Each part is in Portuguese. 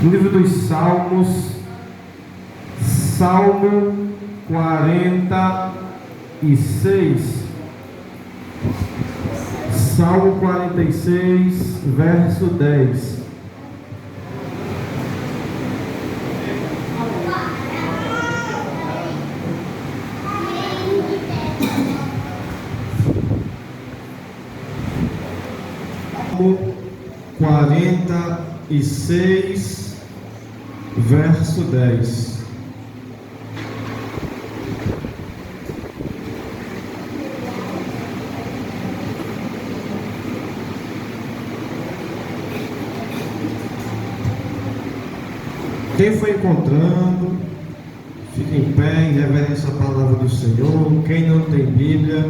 No livro dos Salmos, Salmo 46. Salmo 46, verso 10. Salmo 46, verso 10. Quem foi encontrando, fica em pé em reverência à palavra do Senhor. Quem não tem Bíblia,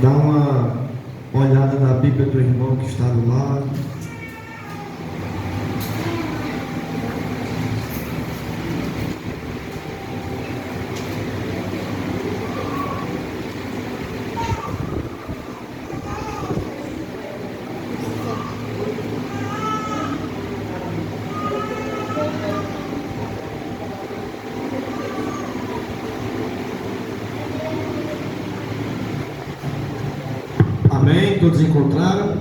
dá uma olhada na Bíblia do irmão que está do lado. Amém? Todos encontraram?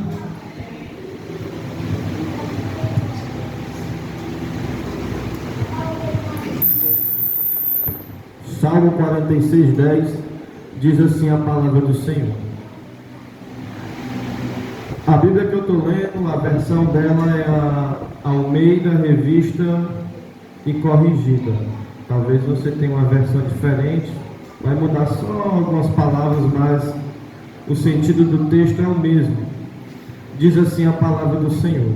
Salmo 46, 10 diz assim a palavra do Senhor. A Bíblia que eu estou lendo, a versão dela é a Almeida Revista e Corrigida. Talvez você tenha uma versão diferente, vai mudar só algumas palavras, mas o sentido do texto é o mesmo. Diz assim a palavra do Senhor: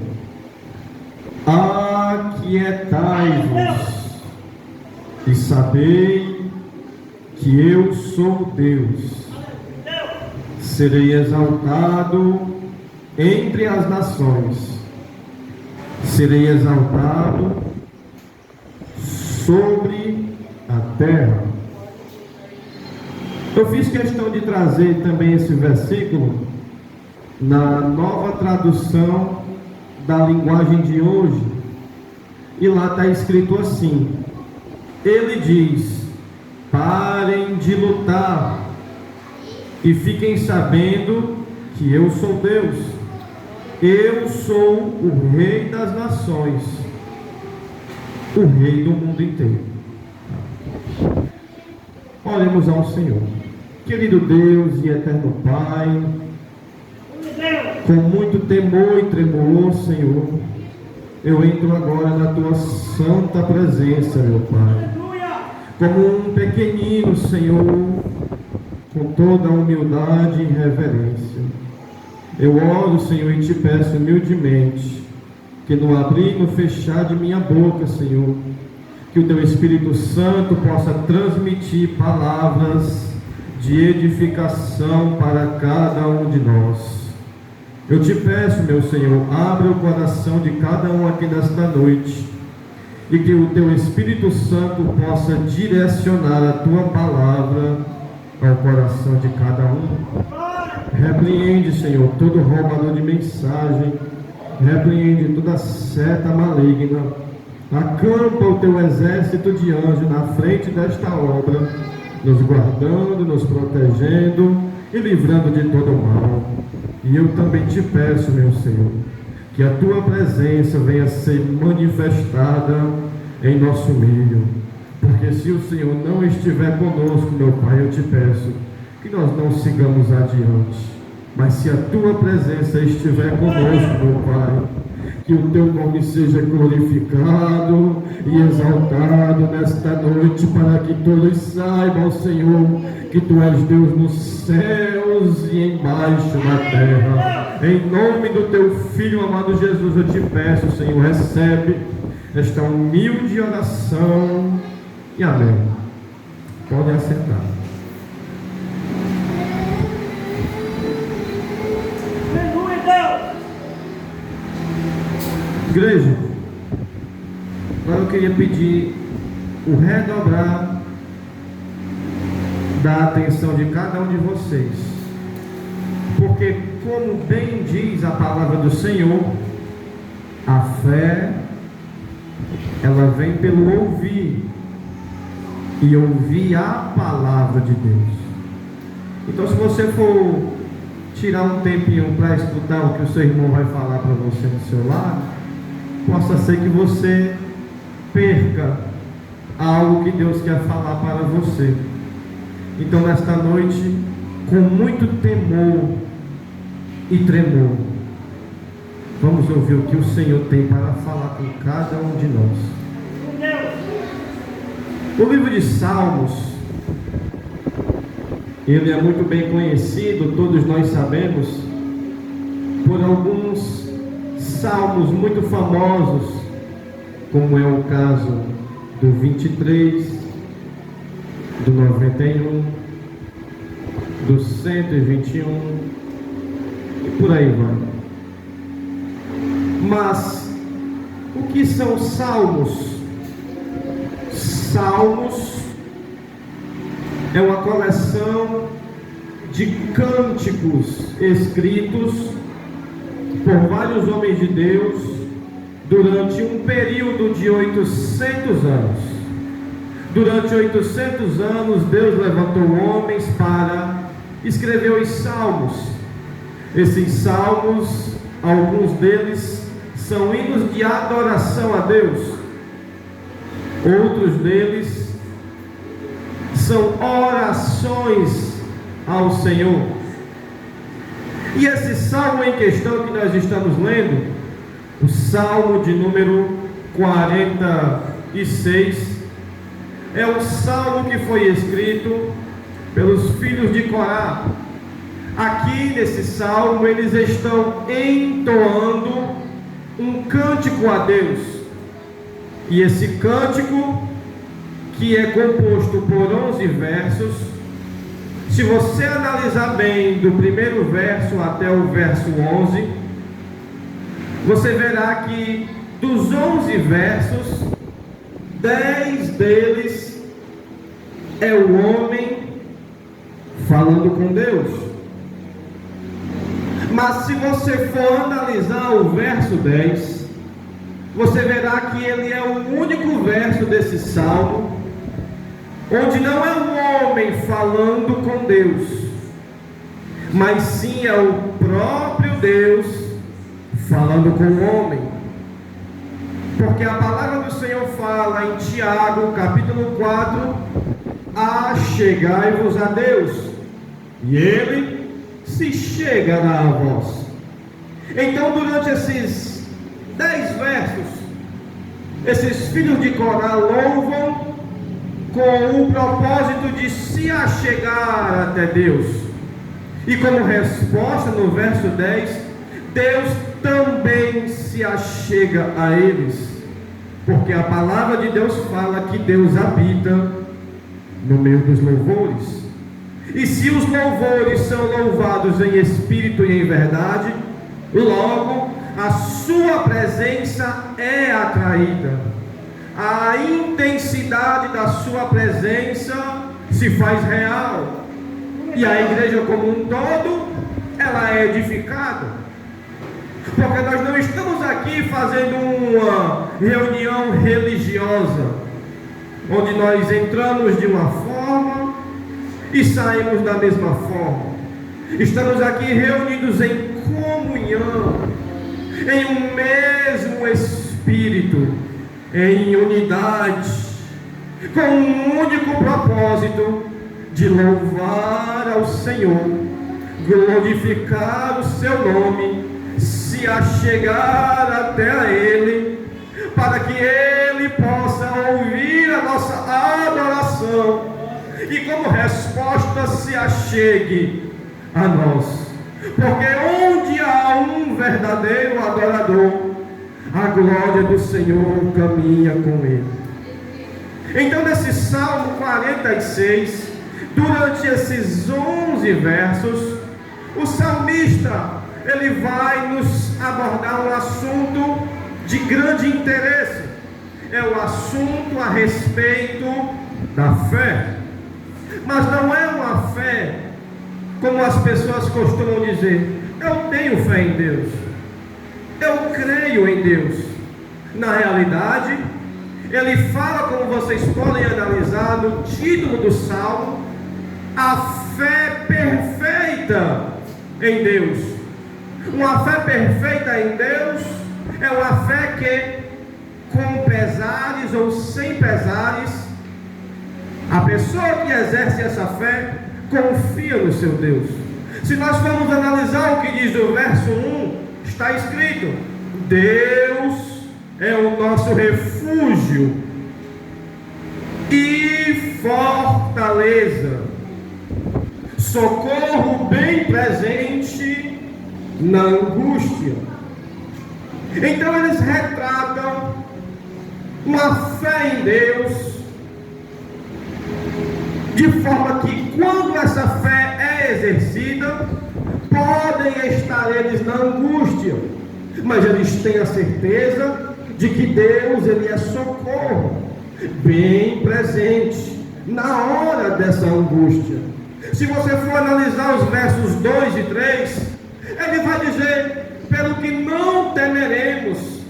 aquietai-vos e sabei que eu sou Deus. Serei exaltado entre as nações, serei exaltado sobre a terra. Eu fiz questão de trazer também esse versículo na nova tradução da linguagem de hoje, e lá está escrito assim: ele diz, parem de lutar e fiquem sabendo que eu sou Deus, eu sou o Rei das nações, o Rei do mundo inteiro. Oremos ao Senhor. Querido Deus e eterno Pai, com muito temor e tremor, Senhor, eu entro agora na Tua santa presença, meu Pai, como um pequenino, Senhor, com toda a humildade e reverência. Eu oro, Senhor, e te peço humildemente que no abrir e no fechar de minha boca, Senhor, que o Teu Espírito Santo possa transmitir palavras de edificação para cada um de nós. Eu te peço, meu Senhor, abre o coração de cada um aqui nesta noite, e que o Teu Espírito Santo possa direcionar a Tua palavra ao coração de cada um. Repreende, Senhor, todo roubador de mensagem, repreende toda seta maligna. Acampa o Teu exército de anjos na frente desta obra, nos guardando, nos protegendo e livrando de todo mal. E eu também te peço, meu Senhor, que a Tua presença venha ser manifestada em nosso meio, porque se o Senhor não estiver conosco, meu Pai, eu te peço que nós não sigamos adiante, mas se a Tua presença estiver conosco, meu Pai, que o Teu nome seja glorificado e exaltado nesta noite, para que todos saibam, Senhor, que Tu és Deus nos céus e embaixo na terra. Em nome do Teu Filho amado Jesus, eu te peço, Senhor, recebe esta humilde oração e amém. Podem assentar. Igreja, agora eu queria pedir o redobrar da atenção de cada um de vocês, porque, como bem diz a palavra do Senhor, a fé ela vem pelo ouvir, e ouvir a palavra de Deus. Então, se você for tirar um tempinho para escutar o que o seu irmão vai falar para você no seu lado, possa ser que você perca algo que Deus quer falar para você. Então, nesta noite, com muito temor e tremor, vamos ouvir o que o Senhor tem para falar com cada um de nós. O livro de Salmos, ele é muito bem conhecido, todos nós sabemos, por alguns salmos muito famosos, como é o caso do 23, do 91, do 121 e por aí vai. Mas o que são salmos? Salmos é uma coleção de cânticos escritos por vários homens de Deus durante um período de 800 anos. Durante 800 anos, Deus levantou homens para escrever os salmos. Esses salmos, alguns deles são hinos de adoração a Deus. Outros deles são orações ao Senhor. E esse salmo em questão que nós estamos lendo, o salmo de número 46, é um salmo que foi escrito pelos filhos de Corá. Aqui nesse salmo eles estão entoando um cântico a Deus. E esse cântico, que é composto por 11 versos, se você analisar bem do primeiro verso até o verso 11, você verá que dos 11 versos, 10 deles é o homem falando com Deus. Mas se você for analisar o verso 10, você verá que ele é o único verso desse salmo onde não é o homem falando com Deus, mas sim é o próprio Deus falando com o homem. Porque a palavra do Senhor fala em Tiago, capítulo 4, achegai-vos a Deus, e Ele se chegará a vós. Então, durante esses 10 versos, esses filhos de Corá louvam com o propósito de se achegar até Deus. E como resposta, no verso 10, Deus também se achega a eles, porque a palavra de Deus fala que Deus habita no meio dos louvores. E se os louvores são louvados em espírito e em verdade, logo a sua presença é atraída. A intensidade da sua presença se faz real. E a igreja como um todo, ela é edificada. Porque nós não estamos aqui fazendo uma reunião religiosa, onde nós entramos de uma forma e saímos da mesma forma. Estamos aqui reunidos em comunhão, em um mesmo Espírito, em unidade, com um único propósito de louvar ao Senhor, glorificar o seu nome, se achegar até a Ele, para que Ele possa ouvir a nossa adoração e como resposta se achegue a nós. Porque onde há um verdadeiro adorador, a glória do Senhor caminha com ele. Então, nesse Salmo 46, durante esses 11 versos, o salmista, ele vai nos abordar um assunto de grande interesse. É o assunto a respeito da fé. Mas não é uma fé como as pessoas costumam dizer: eu tenho fé em Deus, eu creio em Deus. Na realidade, ele fala, como vocês podem analisar no título do Salmo, a fé perfeita em Deus. Uma fé perfeita em Deus é uma fé que, com pesares ou sem pesares, a pessoa que exerce essa fé confia no seu Deus. Se nós formos analisar o que diz o verso 1, está escrito: Deus é o nosso refúgio e fortaleza, socorro bem presente na angústia. Então eles retratam uma fé em Deus, de forma que quando essa fé é exercida, podem estar eles na angústia, mas eles têm a certeza de que Deus, ele é socorro bem presente na hora dessa angústia. Se você for analisar os versos 2 e 3, ele vai dizer: pelo que não temeremos,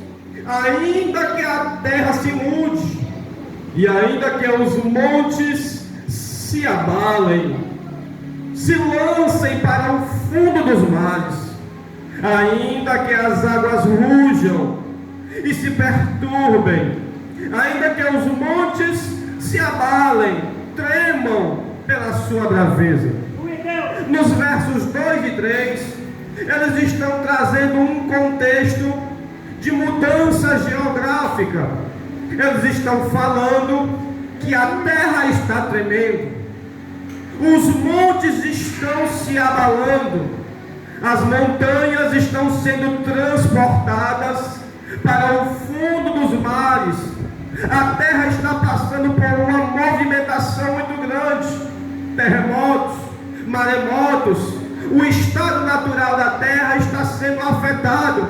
ainda que a terra se mude, e ainda que os montes se abalem, se lancem para o fundo dos mares, ainda que as águas rujam e se perturbem, ainda que os montes se abalem, tremam pela sua braveza. Nos versos 2 e 3, eles estão trazendo um contexto de mudança geográfica. Eles estão falando que a terra está tremendo, os montes estão se abalando, as montanhas estão sendo transportadas para o fundo dos mares, a terra está passando por uma movimentação muito grande, terremotos, maremotos, o estado natural da terra está sendo afetado.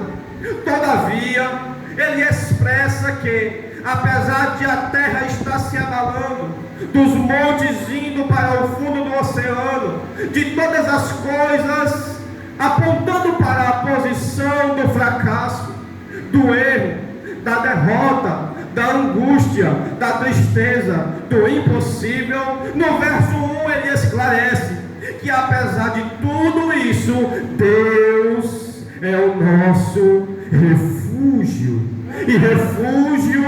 Todavia, ele expressa que, apesar de a terra estar se abalando, dos montes indo para o fundo do oceano, de todas as coisas apontando para a posição do fracasso, do erro, da derrota, da angústia, da tristeza, do impossível, no verso 1 ele esclarece que, apesar de tudo isso, Deus é o nosso refúgio. E refúgio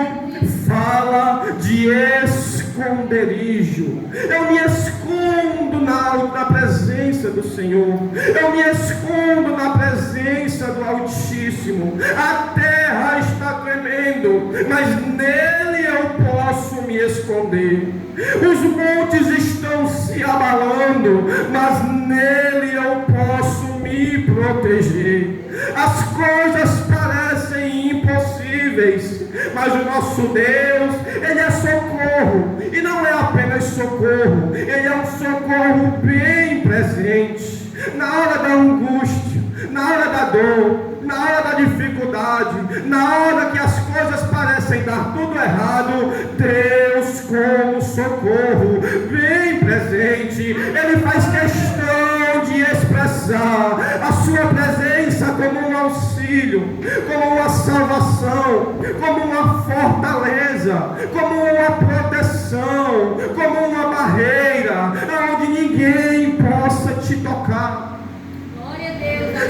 fala de esconderijo. Eu me escondo na presença do Senhor, eu me escondo na presença do Altíssimo. A terra está tremendo, mas nele eu posso me esconder. Os montes estão se abalando, mas nele eu posso me proteger. As coisas parecem impossíveis, mas o nosso Deus, ele é socorro, e não é apenas socorro, ele é um socorro bem presente, na hora da angústia, na hora da dor, na hora da dificuldade, na hora que as coisas parecem dar tudo errado. Deus, como socorro bem presente, ele faz questão de expressar a sua presença como um auxílio, como uma salvação, como uma fortaleza, como uma proteção, como uma barreira, onde ninguém possa te tocar.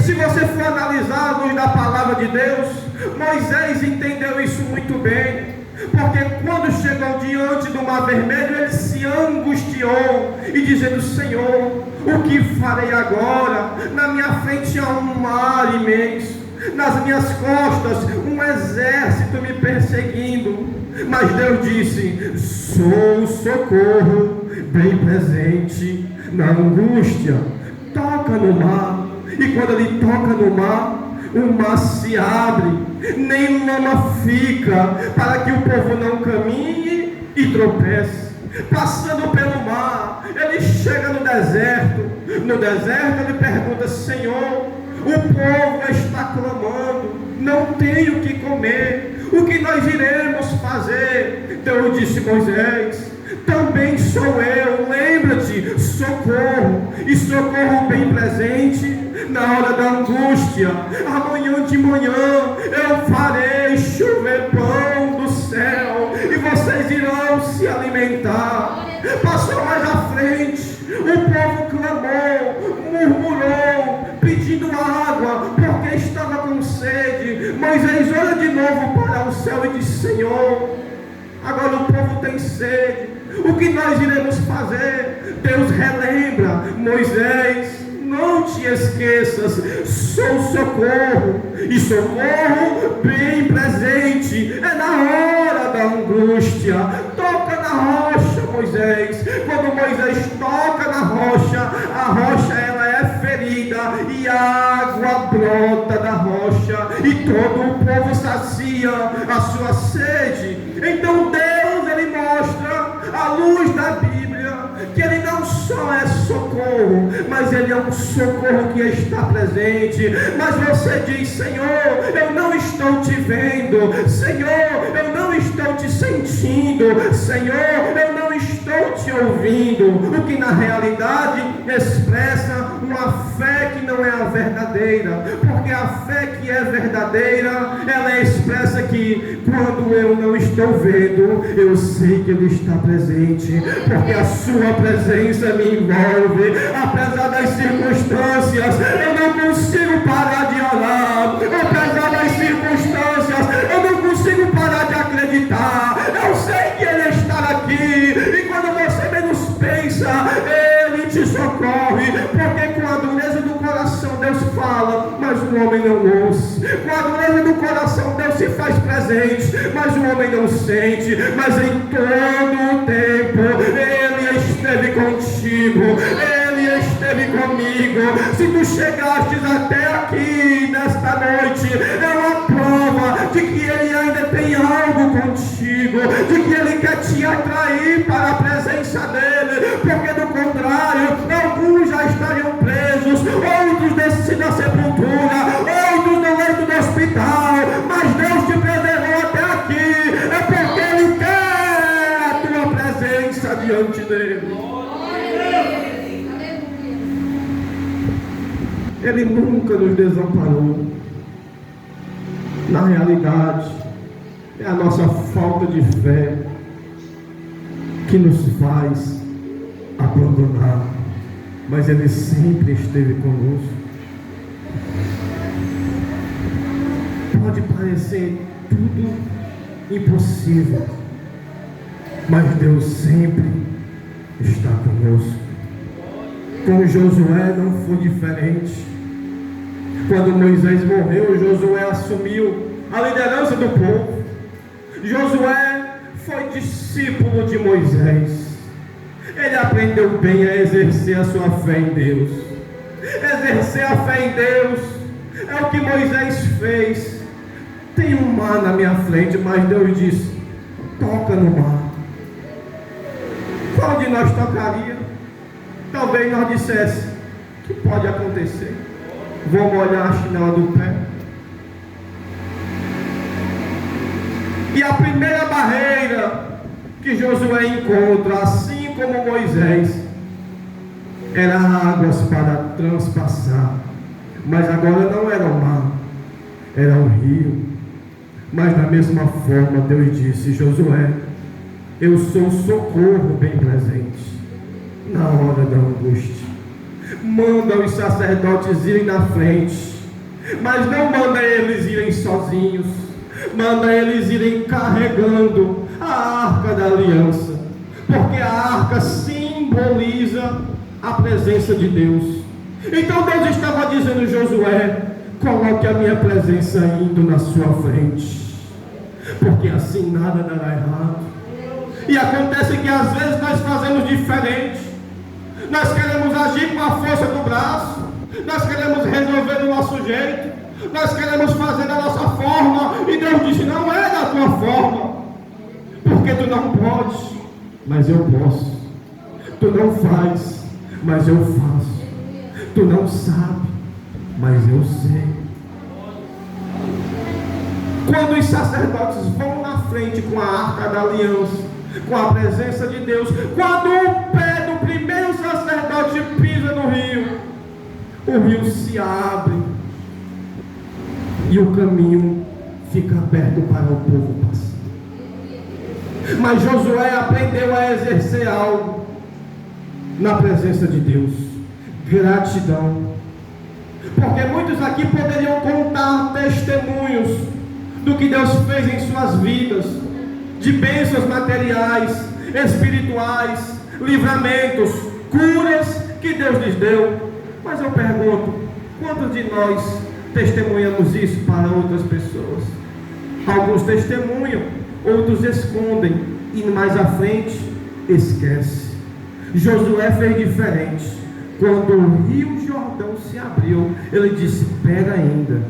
Se você for analisar a luz da palavra de Deus, Moisés entendeu isso muito bem, porque quando chegou diante do mar vermelho, ele se angustiou e dizendo: Senhor, o que farei agora? Na minha frente há um mar imenso, nas minhas costas um exército me perseguindo. Mas Deus disse: sou o socorro bem presente na angústia. Toca no mar. E quando ele toca no mar, o mar se abre, nem lama fica, para que o povo não caminhe e tropece. Passando pelo mar, ele chega no deserto. No deserto ele pergunta: Senhor, o povo está clamando, não tem o que comer, o que nós iremos fazer? Deus disse: Moisés, também sou eu, lembra-te, socorro, e socorro bem presente na hora da angústia. Amanhã de manhã eu farei chover pão orou e disse: Senhor, agora o povo tem sede, o que nós iremos fazer? Deus relembra: Moisés, não te esqueças, sou socorro, e socorro bem presente, é na hora da angústia. Toca na rocha, Moisés. Quando Moisés toca na rocha, a rocha ela é ferida, e a água brota da rocha, e todo o povo sacia a sua sede. Então Deus, ele mostra à luz da Bíblia que ele não só é socorro, mas ele é um socorro que está presente. Mas você diz: Senhor, eu não estou te vendo, Senhor, eu não estou te sentindo, Senhor, eu não estou te ouvindo, o que na realidade expressa uma fé que não é a verdadeira, porque a fé que é verdadeira, ela expressa que quando eu não estou vendo, eu sei que ele está presente, porque a sua presença me envolve. Apesar das circunstâncias, eu não consigo parar de orar. Apesar das circunstâncias, eu não consigo parar de acreditar. Eu sei que ele está aqui, e quando você menos pensa, ele te socorre, porque com a dureza do coração Deus fala, mas o homem não ouve. Com a dureza do coração Deus se faz presente, mas o homem não sente. Mas em todo o tempo ele esteve contigo, ele esteve comigo. Se tu chegastes até aqui nesta noite, é uma prova de que ele ainda tem algo contigo, de que ele quer te atrair para a presença dele, porque do contrário, alguns já estariam presos, outros descidos na sepultura, outros no leito do hospital. Mas Deus te preservou até aqui, é porque ele quer a tua presença diante dele. Ele nunca nos desamparou. Na realidade, é a nossa falta de fé que nos faz abandonar, mas ele sempre esteve conosco. Pode parecer tudo impossível, mas Deus sempre está conosco. Com Josué não foi diferente. Quando Moisés morreu, Josué assumiu a liderança do povo. Josué foi discípulo de Moisés. Ele aprendeu bem a exercer a sua fé em Deus. Exercer a fé em Deus é o que Moisés fez. Tem um mar na minha frente, mas Deus disse: toca no mar. Qual de nós tocaria? Talvez nós dissesse: que pode acontecer? Vou molhar a chinela do pé. E a primeira barreira que Josué encontra, assim como Moisés, era águas para transpassar. Mas agora não era o mar, era o rio. Mas da mesma forma Deus disse: Josué, eu sou socorro bem presente na hora da angústia. Manda os sacerdotes irem na frente, mas não manda eles irem sozinhos, manda eles irem carregando a arca da aliança, porque a arca simboliza a presença de Deus. Então Deus estava dizendo: Josué, coloque a minha presença indo na sua frente, porque assim nada dará errado. E acontece que às vezes nós fazemos diferente. Nós queremos agir com a força do braço, nós queremos resolver do nosso jeito, nós queremos fazer da nossa forma, e Deus disse: não é da tua forma, porque tu não podes, mas eu posso. Tu não faz, mas eu faço. Tu não sabe, mas eu sei. Quando os sacerdotes vão na frente com a arca da aliança, com a presença de Deus, quando o pé do primeiro sacerdote pisa no rio, o rio se abre e o caminho fica aberto para o povo passar. Mas Josué aprendeu a exercer algo na presença de Deus: gratidão. Porque muitos aqui poderiam contar testemunhos do que Deus fez em suas vidas, de bênçãos materiais, espirituais, livramentos, curas que Deus lhes deu. Mas eu pergunto, quantos de nós testemunhamos isso para outras pessoas? Alguns testemunham, outros escondem e mais à frente esquece. Josué fez diferente. Quando o rio Jordão se abriu, ele disse: espera ainda,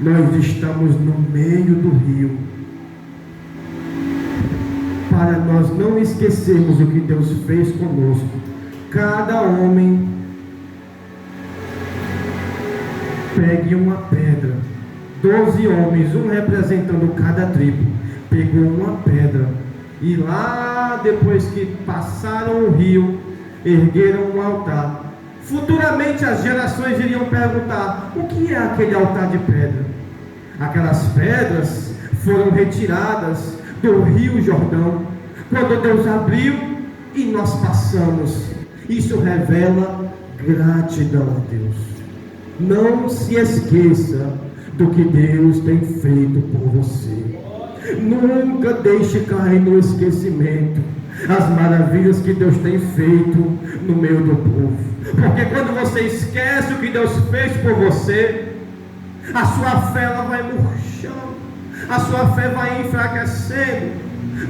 nós estamos no meio do rio, para nós não esquecermos o que Deus fez conosco. Cada homem pegue uma pedra, 12 homens, um representando cada tribo, pegou uma pedra, e lá depois que passaram o rio, ergueram um altar. Futuramente as gerações iriam perguntar: o que é aquele altar de pedra? Aquelas pedras foram retiradas do rio Jordão, quando Deus abriu e nós passamos. Isso revela gratidão a Deus. Não se esqueça do que Deus tem feito por você. Nunca deixe cair no esquecimento as maravilhas que Deus tem feito no meio do povo. Porque quando você esquece o que Deus fez por você, a sua fé ela vai murchando, a sua fé vai enfraquecendo.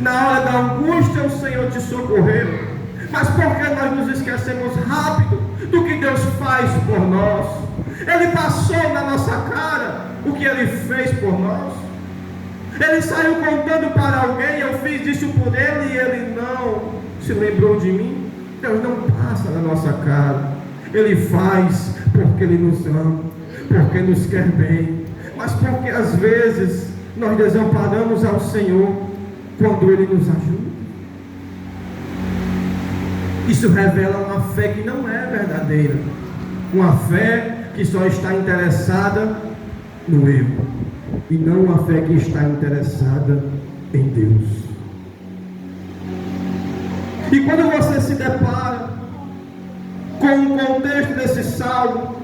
Na hora da angústia o Senhor te socorreu, mas por que nós nos esquecemos rápido do que Deus faz por nós? Ele passou na nossa cara o que Ele fez por nós. Ele saiu contando para alguém: eu fiz isso por ele, e ele não se lembrou de mim. Deus não passa na nossa cara. Ele faz porque Ele nos ama, porque nos quer bem, mas porque às vezes nós desamparamos ao Senhor quando Ele nos ajuda. Isso revela uma fé que não é verdadeira, uma fé que só está interessada no erro, e não uma fé que está interessada em Deus. E quando você se depara com o contexto desse salmo,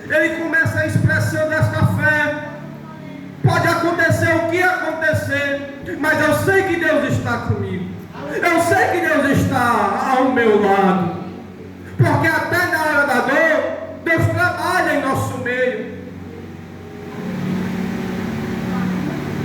ele começa expressando esta fé. Pode acontecer o que acontecer, mas eu sei que Deus está comigo, eu sei que Deus está ao meu lado, porque até na hora da dor Deus trabalha em nosso meio.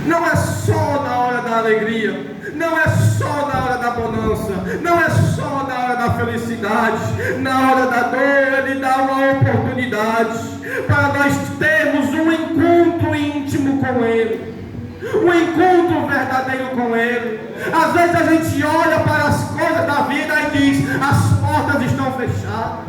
Não é só na hora da alegria, não é só na hora da bonança, não é só na hora da felicidade. Na hora da dor Ele dá uma oportunidade para nós termos um encontro íntimo com Ele, um encontro verdadeiro com Ele. Às vezes a gente olha para as coisas da vida e diz: as portas estão fechadas,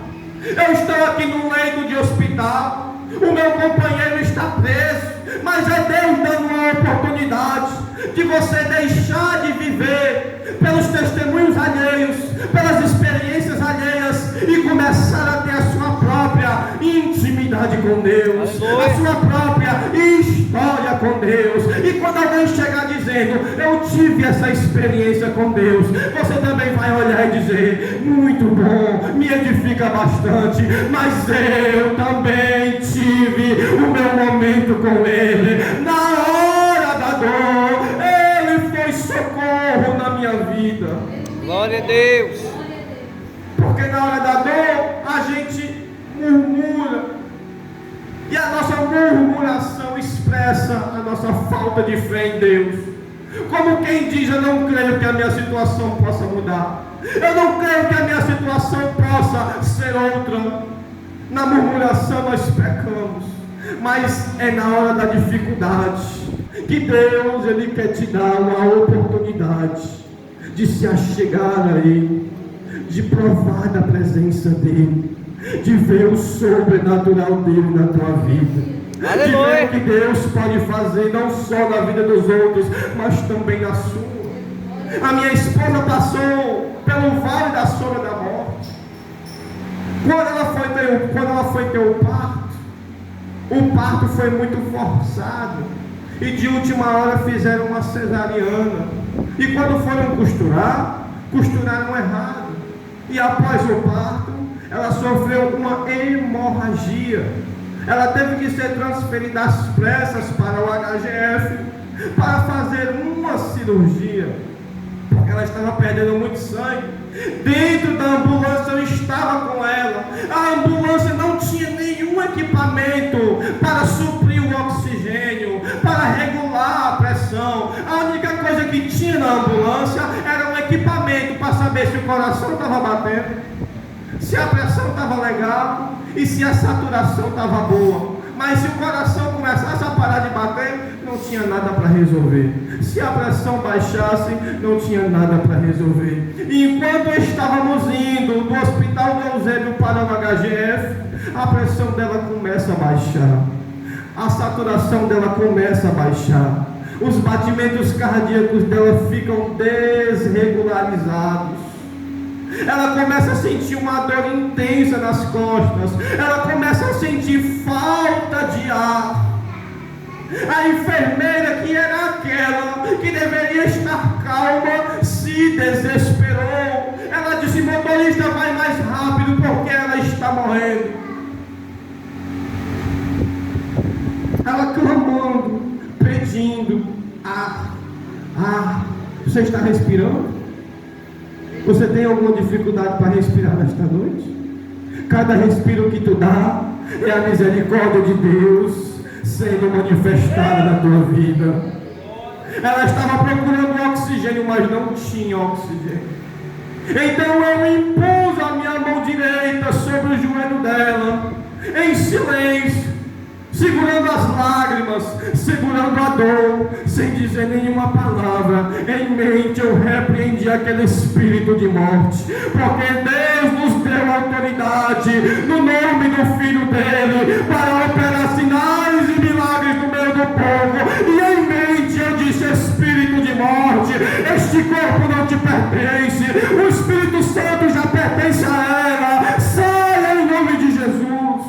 eu estou aqui no leito de hospital, o meu companheiro está preso. Mas é Deus dando uma oportunidade de você deixar de viver pelos testemunhos alheios, pelas experiências alheias, e começar a ter a sua própria intimidade com Deus, a sua própria história com Deus. E quando alguém chegar dizendo: eu tive essa experiência com Deus, você também vai olhar e dizer: muito bom, me edifica bastante, mas eu também tive o meu momento com Ele. Na hora da dor Ele foi socorro na minha vida. Glória a Deus. Porque na hora da dor a gente murmura, e a nossa murmuração expressa a nossa falta de fé em Deus. Como quem diz: eu não creio que a minha situação possa mudar, eu não creio que a minha situação possa ser outra. Na murmuração nós pecamos, mas é na hora da dificuldade que Deus Ele quer te dar uma oportunidade de se achegar a Ele, de provar da presença dEle, de ver o sobrenatural dEle na tua vida. Aleluia. De ver o que Deus pode fazer não só na vida dos outros, mas também na sua. A minha esposa passou pelo vale da sombra da morte. Quando ela foi ter o parto foi muito forçado, e de última hora fizeram uma cesariana. E quando foram costuraram errado, e após o parto ela sofreu uma hemorragia. Ela teve que ser transferida às pressas para o HGF. para fazer uma cirurgia, porque ela estava perdendo muito sangue. Dentro da ambulância eu estava com ela. A ambulância não tinha nenhum equipamento para suprir o oxigênio, para regular a pressão. A única coisa que tinha na ambulância era um equipamento para saber se o coração estava batendo, se a pressão estava legal e se a saturação estava boa. Mas se o coração começasse a parar de bater, não tinha nada para resolver. Se a pressão baixasse, não tinha nada para resolver. E enquanto estávamos indo do Hospital do Eusébio para o HGF, a pressão dela começa a baixar, a saturação dela começa a baixar, os batimentos cardíacos dela ficam desregularizados. Ela começa a sentir uma dor intensa nas costas. Ela começa a sentir falta de ar. A enfermeira, que era aquela que deveria estar calma, se desesperou. Ela disse: motorista, vai mais rápido, porque ela está morrendo. Ela clamando, pedindo ar. Você está respirando? Você tem alguma dificuldade para respirar nesta noite? Cada respiro que tu dá é a misericórdia de Deus sendo manifestada na tua vida. Ela estava procurando oxigênio, mas não tinha oxigênio. Então eu impus a minha mão direita sobre o joelho dela, em silêncio, segurando as lágrimas, segurando a dor, sem dizer nenhuma palavra. Em mente eu repreendi aquele espírito de morte, porque Deus nos deu autoridade no nome do Filho dele para operar sinais e milagres no meio do povo. E em mente eu disse: espírito de morte, este corpo não te pertence, o Espírito Santo já pertence a ela, saia em nome de Jesus.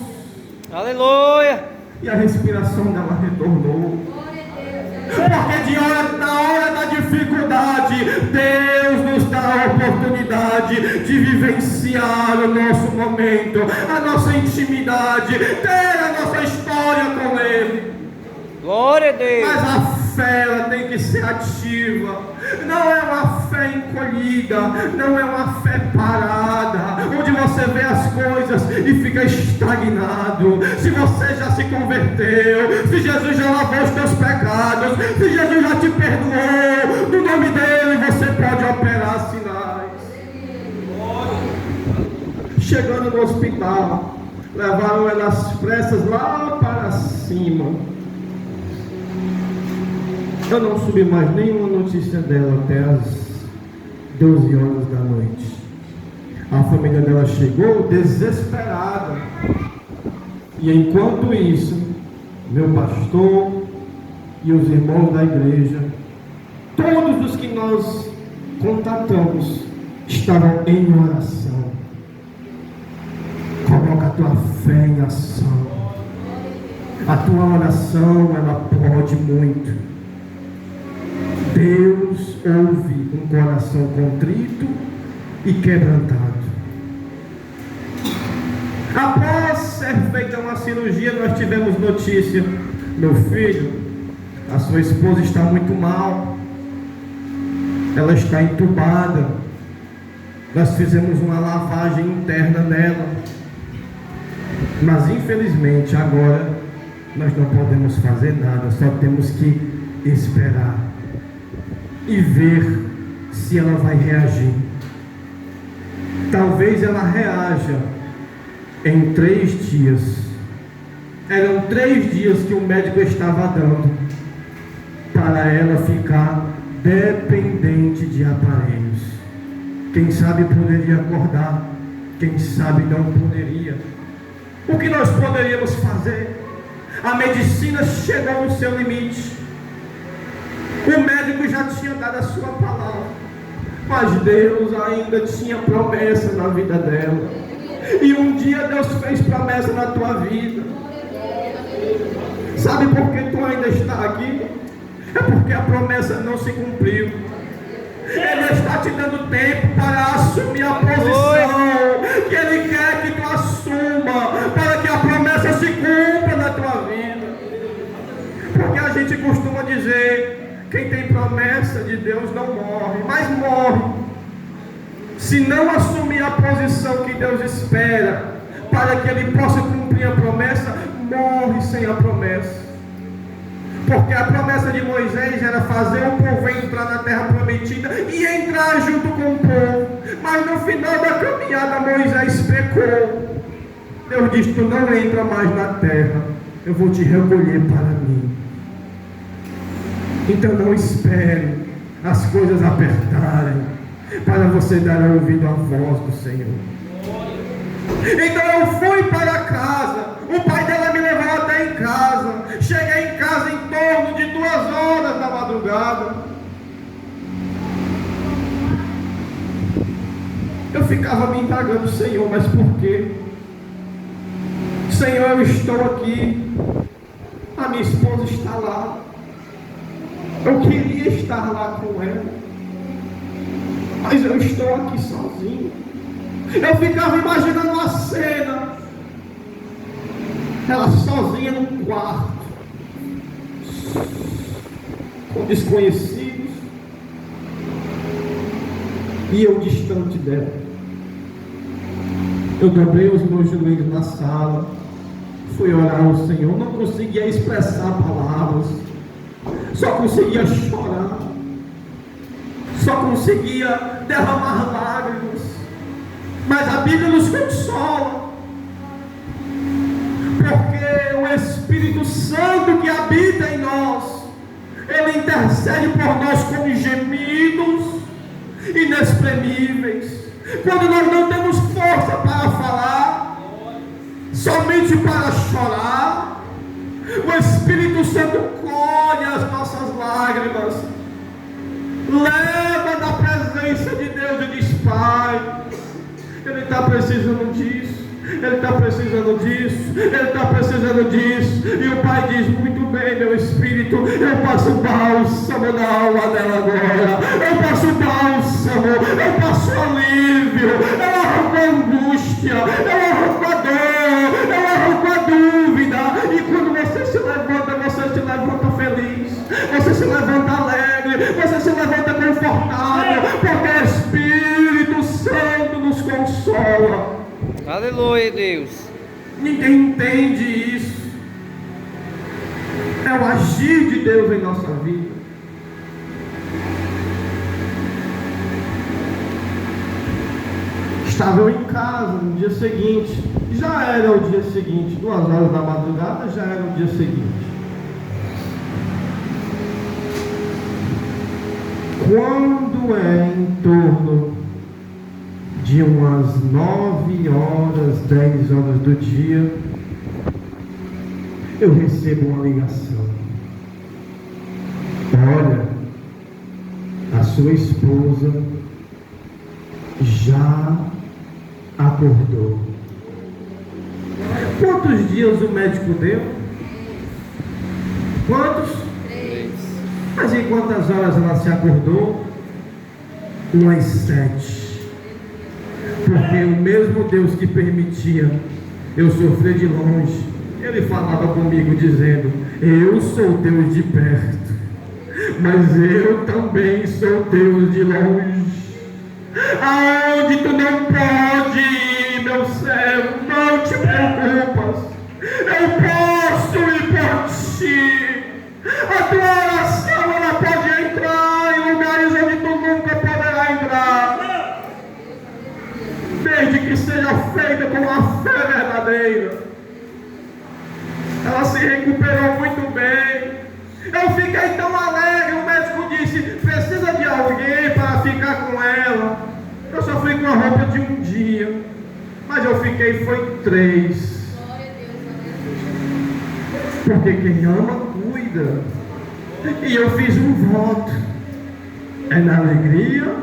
Aleluia. E a respiração dela retornou. Porque na hora da dificuldade, Deus nos dá a oportunidade de vivenciar o nosso momento, a nossa intimidade, ter a nossa história com Ele. Glória a Deus. Mas a fé, ela tem que ser ativa. Não é uma fé encolhida, não é uma fé parada, onde você vê as coisas e fica estagnado. Se você já se converteu, se Jesus já lavou os teus pecados, se Jesus já te perdoou, no nome dele você pode operar sinais. Chegando no hospital, levaram ela às pressas lá para cima. Eu não subi mais nenhuma notícia dela até as 12 horas da noite. A família dela chegou desesperada. E enquanto isso, meu pastor e os irmãos da igreja, todos os que nós contatamos, estavam em oração. Coloca a tua fé em ação. A tua oração, ela pode muito. Deus ouve um coração contrito e quebrantado. Após ser feita uma cirurgia, nós tivemos notícia: meu filho, a sua esposa está muito mal, ela está entubada, nós fizemos uma lavagem interna nela, mas infelizmente agora nós não podemos fazer nada, só temos que esperar e ver se ela vai reagir. Talvez ela reaja em 3 dias. Eram 3 dias que o médico estava dando para ela ficar dependente de aparelhos. Quem sabe poderia acordar, quem sabe não poderia. O que nós poderíamos fazer? A medicina chegou no seu limite. O médico já tinha dado a sua palavra, mas Deus ainda tinha promessa na vida dela. E um dia Deus fez promessa na tua vida. Sabe por que tu ainda está aqui? É porque a promessa não se cumpriu. Ele está te dando tempo para assumir a posição que Ele quer que tu assuma, para que a promessa se cumpra na tua vida. Porque a gente costuma dizer: não morre, mas morre se não assumir a posição que Deus espera para que ele possa cumprir a promessa. Morre sem a promessa, porque a promessa de Moisés era fazer o povo entrar na terra prometida e entrar junto com o povo, mas no final da caminhada Moisés pecou. Deus disse: tu não entra mais na terra, eu vou te recolher para mim. Então não espere as coisas apertarem para você dar ouvido à voz do Senhor. Então eu fui para casa, o pai dela me levou até em casa. Cheguei em casa em torno de 2 horas da madrugada. Eu ficava me indagando: Senhor, mas por quê? Senhor, eu estou aqui, a minha esposa está lá, eu queria estar lá com ela, mas eu estou aqui sozinho. Eu ficava imaginando a cena, ela sozinha num quarto, com desconhecidos, e eu distante dela. Eu dobrei os meus joelhos na sala, fui orar ao Senhor, não conseguia expressar palavras, só conseguia chorar, só conseguia derramar lágrimas. Mas a Bíblia nos consola, porque o Espírito Santo que habita em nós, ele intercede por nós com gemidos inexprimíveis. Quando nós não temos força para falar, somente para chorar, o Espírito Santo colhe as nossas lágrimas, leva da presença de Deus e diz: Pai, ele está precisando disso, ele está precisando disso, ele está precisando disso. E o Pai diz: muito bem, meu Espírito, eu passo bálsamo na alma dela agora, eu passo bálsamo, eu passo alívio, eu arranco a angústia, eu arranco a dor, eu arranco a dúvida. E quando você se levanta feliz, você se levanta alegre, você se levanta confortável, porque o Espírito Santo nos consola. Aleluia, Deus. Ninguém entende isso. É o agir de Deus em nossa vida. Estava eu em casa no dia seguinte. Já era o dia seguinte, 2 horas da madrugada, já era o dia seguinte. Quando é em torno de umas 9 horas, 10 horas do dia, eu recebo uma ligação: olha, a sua esposa já acordou. Quantos dias o médico deu? Quantos? 3. Mas em quantas horas ela se acordou? Umas 7. Porque o mesmo Deus que permitia eu sofrer de longe, ele falava comigo dizendo: eu sou Deus de perto, mas eu também sou Deus de longe. Aonde tu não pode ir, meu servo, não te preocupas, eu posso ir por ti. A tua oração, ela pode entrar em lugares onde tu nunca poderá entrar, desde que seja feita com a fé verdadeira. Ela se recuperou muito bem. Eu fiquei tão alegre. O médico disse: precisa de alguém para ficar com ela. Eu só fui com a roupa de um dia, mas eu fiquei foi 3. Porque quem ama cuida. E eu fiz um voto: é na alegria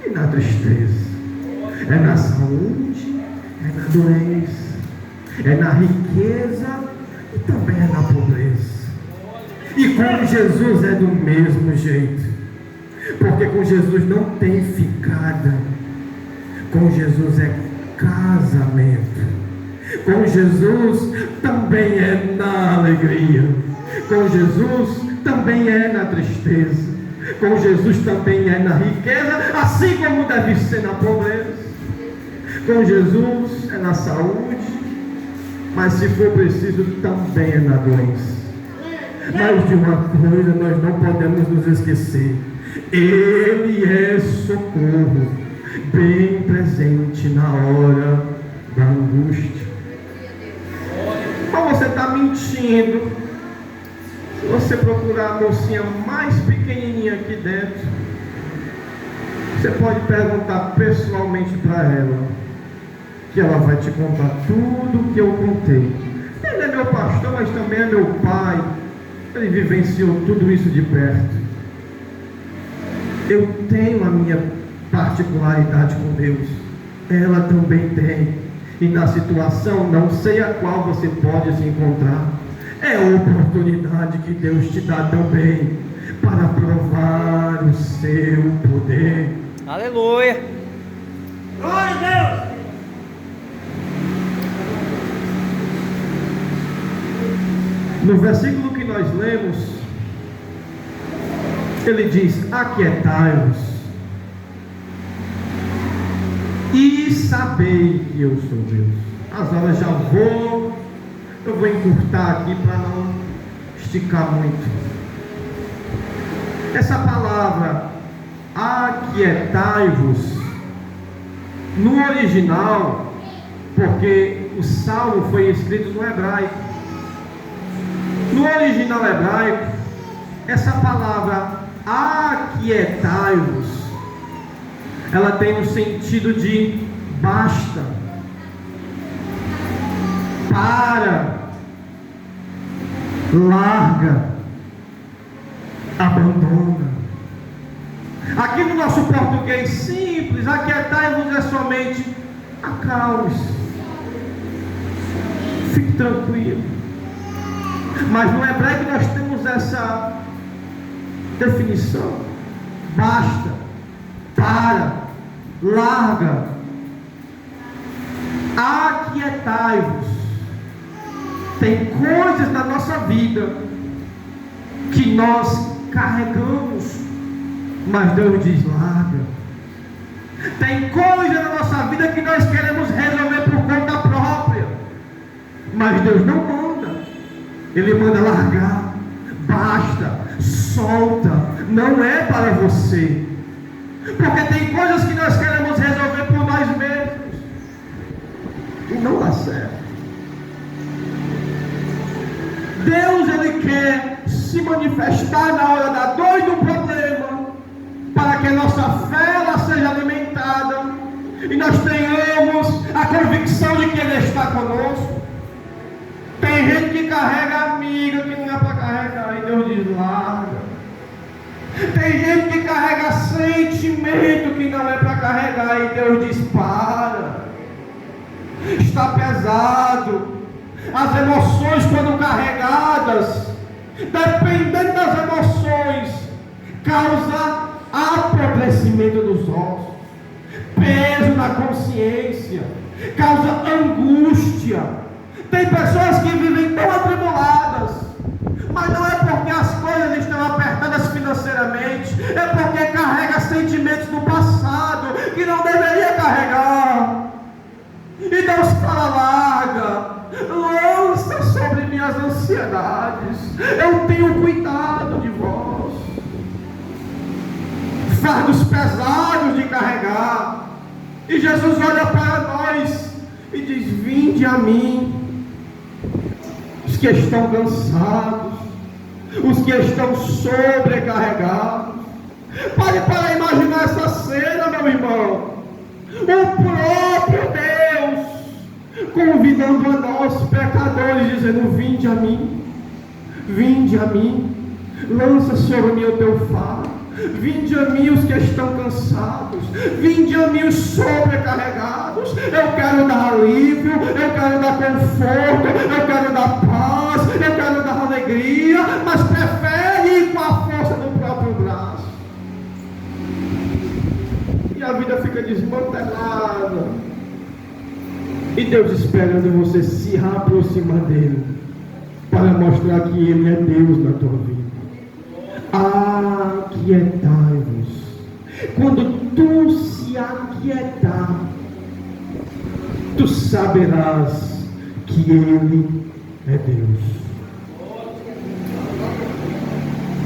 e na tristeza, é na saúde, é na doença, é na riqueza e também é na pobreza. E com Jesus é do mesmo jeito, porque com Jesus não tem ficada, com Jesus é casamento, com Jesus também é na alegria, com Jesus também é na tristeza, Com Jesus também é na riqueza, assim como deve ser na pobreza. Com Jesus é na saúde, mas se for preciso também é na doença. Mas de uma coisa nós não podemos nos esquecer: Ele é socorro, bem presente na hora da angústia. Mas você está mentindo. Se você procurar a mocinha mais pequenininha aqui dentro, você pode perguntar pessoalmente para ela, que ela vai te contar tudo o que eu contei. Ele é meu pastor, mas também é meu pai. Ele vivenciou tudo isso de perto. Eu tenho a minha particularidade com Deus, ela também tem. E na situação, não sei a qual você pode se encontrar, é a oportunidade que Deus te dá também para provar o seu poder. Aleluia. Glória a Deus. No versículo que nós lemos, ele diz: aquietai-vos e sabei que eu sou Deus. As horas já eu vou encurtar aqui para não esticar muito. Essa palavra aquietai-vos, no original, porque o salmo foi escrito no hebraico, no original hebraico, essa palavra aquietai-vos, ela tem o sentido de basta, para, larga, abandona. Aqui no nosso português simples, aquietai-vos é somente acalme-se, fique tranquilo. Mas no hebraico nós temos essa definição: basta, para, larga, aquietai-vos. Tem coisas na nossa vida que nós carregamos, mas Deus diz: larga. Tem coisas na nossa vida que nós queremos resolver por conta própria, mas Deus não manda. Ele manda largar, basta, solta, não é para você. Porque tem coisas que nós queremos resolver por nós mesmos e não dá certo. Deus, Ele quer se manifestar na hora da dor e do problema, para que a nossa fé ela seja alimentada e nós tenhamos a convicção de que Ele está conosco. Tem gente que carrega amiga que não é para carregar, e Deus diz: larga. Tem gente que carrega sentimento que não é para carregar, e Deus diz: para. Está pesado. As emoções, quando carregadas, dependendo das emoções, causa apodrecimento dos ossos, peso na consciência, causa angústia. Tem pessoas que vivem tão atribuladas, mas não é porque as coisas estão apertadas financeiramente, é porque carrega sentimentos do passado que não deveria carregar. E Deus fala: larga, lança sobre minhas ansiedades, eu tenho cuidado de vós. Fardos pesados de carregar. E Jesus olha para nós e diz: vinde a mim, os que estão cansados, os que estão sobrecarregados. Pare para imaginar essa cena, meu irmão. O próprio Deus convidando a nós, pecadores, dizendo: vinde a mim, lança sobre mim o teu fardo, vinde a mim os que estão cansados, vinde a mim os sobrecarregados. Eu quero dar alívio, eu quero dar conforto, eu quero dar paz, eu quero dar alegria, mas prefere ir com a força do próprio braço. E a vida fica desmantelada. E Deus esperando você se aproximar dele, para mostrar que Ele é Deus na tua vida. aquietai-vos. Quando tu se aquietar, tu saberás que Ele é Deus.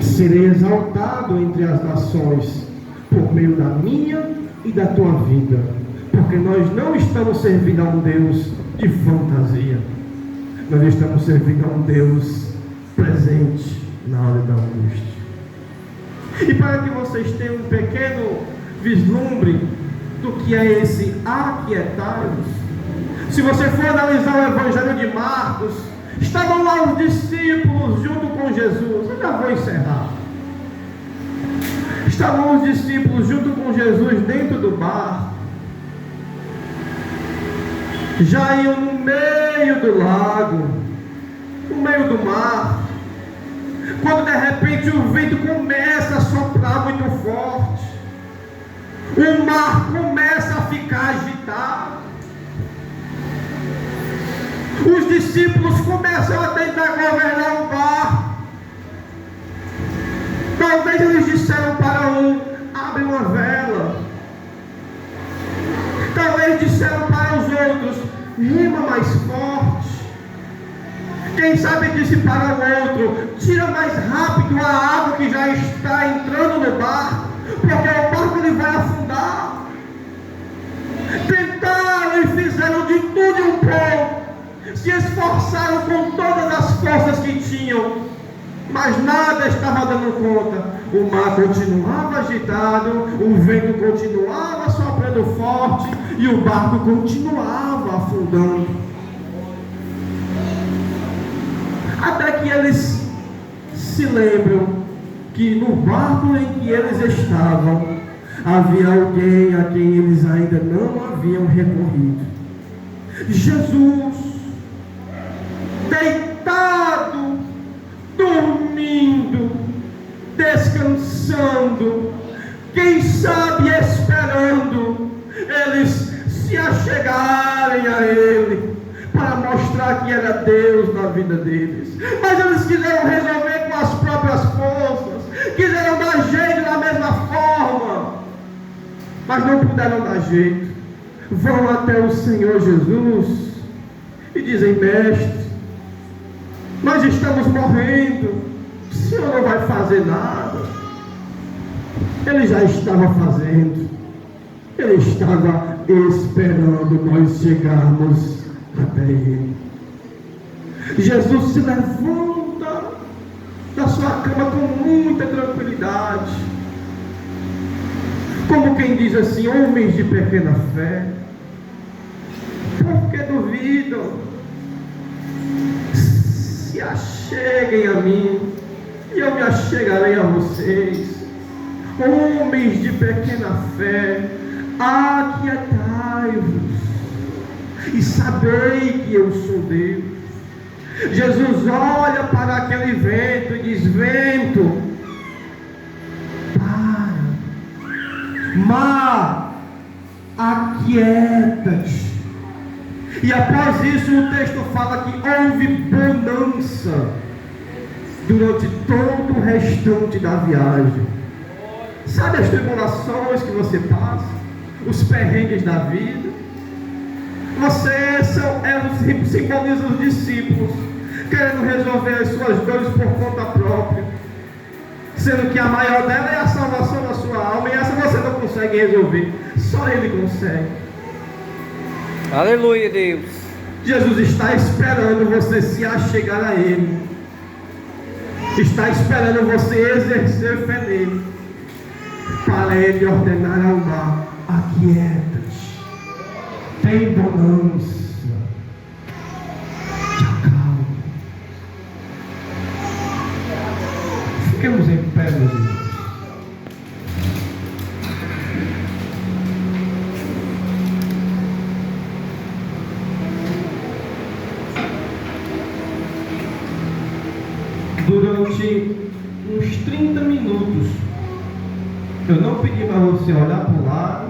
Serei exaltado entre as nações por meio da minha e da tua vida, porque nós não estamos servindo a um Deus de fantasia, nós estamos servindo a um Deus presente na hora da angústia. E para que vocês tenham um pequeno vislumbre do que é esse aquietai-vos, se você for analisar o Evangelho de Marcos, estavam lá os discípulos junto com Jesus. Eu já vou encerrar. Estavam os discípulos junto com Jesus dentro do barco. Já iam no meio do lago, no meio do mar, quando de repente o vento começa a soprar muito forte, o mar começa a ficar agitado, os discípulos começam a tentar governar o barco. Talvez eles disseram para um: abre uma vela. Talvez disseram para os outros: rema mais forte. Quem sabe disse para o outro: tira mais rápido a água que já está entrando no barco, porque o barco ele vai afundar. Tentaram e fizeram de tudo e um pouco, se esforçaram com todas as forças que tinham, mas nada estava dando conta. O mar continuava agitado, o vento continuava soprando forte e o barco continuava afundando. Até que eles se lembram que no barco em que eles estavam havia alguém a quem eles ainda não haviam recorrido. Jesus, deitado, dormindo, descansando, quem sabe esperando eles se achegarem a Ele para mostrar que era Deus na vida deles. Mas eles quiseram resolver com as próprias forças, quiseram dar jeito da mesma forma, mas não puderam dar jeito. Vão até o Senhor Jesus e dizem: mestre, nós estamos morrendo, o Senhor não vai fazer nada. Ele já estava fazendo, Ele estava esperando nós chegarmos até Ele. Jesus se levanta da sua cama com muita tranquilidade, como quem diz assim: homens de pequena fé, por que duvidam? Se acheguem a mim e eu me achegarei a vocês. Homens de pequena fé, aquietai-vos e sabei que eu sou Deus. Jesus olha para aquele vento e diz: vento, para, mar, aquieta-te. E após isso o texto fala que houve bonança durante todo o restante da viagem. Sabe as tribulações que você passa, os perrengues da vida? Simboliza os discípulos querendo resolver as suas dores por conta própria, sendo que a maior dela é a salvação da sua alma, e essa você não consegue resolver, só Ele consegue. Aleluia, Deus. Jesus está esperando você se achegar a Ele, está esperando você exercer fé nele, para Ele ordenar ao mar: aquieta-te, tem bonança, te acalma. Fiquemos em pé, meus irmãos. Durante uns 30 minutos, eu não pedi para você olhar para o lado